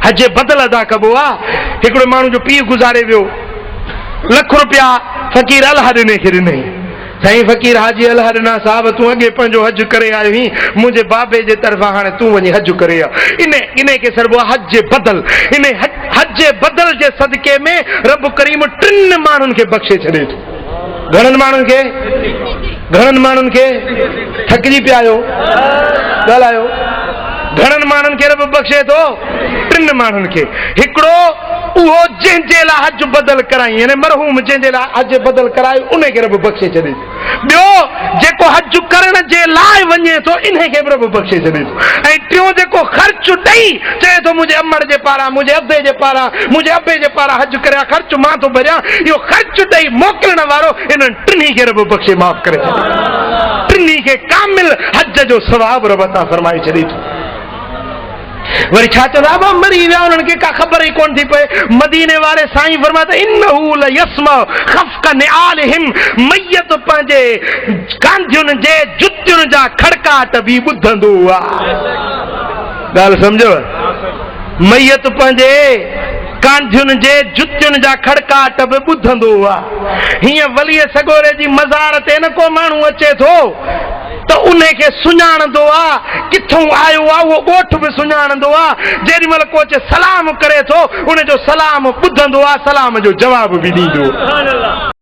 हज बदल अदा कबो आहे। हिकिड़े माण्हू जो पीउ गुज़ारे वियो, लख रुपया फ़कीर अल्लाह ॾिने खे ॾिनई। साईं फ़कीर हाजी अल्लाह ॾिना साहब तूं अॻे पंहिंजो हज करे आयो हुई, मुंहिंजे बाबे जे तरफ़ां हाणे तूं वञी हज करे आ। इन खे सरबो आहे हज बदल। इन हज बदल जे सदके में रब करीम 3 माण्हुनि खे बख़्शे छॾे थो। घणनि माण्हुनि खे थकिजी पिया आहियो, ॻाल्हायो। घणनि माण्हुनि खे रब बख़्शे थो? 3 माण्हुनि खे। हिकिड़ो उहो जंहिंजे लाइ हज बदल कराई, यानी मरहूम जंहिंजे लाइ हज बदल कराई, उन खे रब बख़्शे छॾे थो। ॿियो जेको हज करण जे लाइ वञे थो, इन खे बि रब बख़्शे छॾे थो। ऐं टियों जेको ख़र्च ॾेई चए थो मुंहिंजे अमड़ जे पारां, मुंहिंजे अबे जे पारां हज करिया, ख़र्च मां थो भरियां, इहो ख़र्च ॾेई मोकिलण वारो इन्हनि 3 खे रब बख़्शे माफ़ करे छॾे। 3 खे कामिल हज जो सवाब रब अता फरमाए छॾे थो। वरी छा चवंदा मरी विया, उन्हनि खे का ख़बर ई कोन थी पए। मदीने वारे साईं फरमाता इन्नहू लयस्मा खफ़्क निआलिहिम, मयत पंहिंजे कांधियुनि जे जुतियुनि जा खड़काट बि ॿुधंदो आहे। ॻाल्हि सम्झो? मयत पंहिंजे कांधियुनि जे जुतियुनि जा खड़काट बि ॿुधंदो आहे। हीअं वलीअ सगोरे जी मज़ार ते न को माण्हू अचे थो त उन खे सुञाणंदो आहे, किथों आयो आहे उहो ॻोठ बि सुञाणंदो आहे। जेॾी महिल को अचे सलाम करे थो, उन जो सलाम ॿुधंदो आहे, सलाम जो जवाब बि ॾींदो।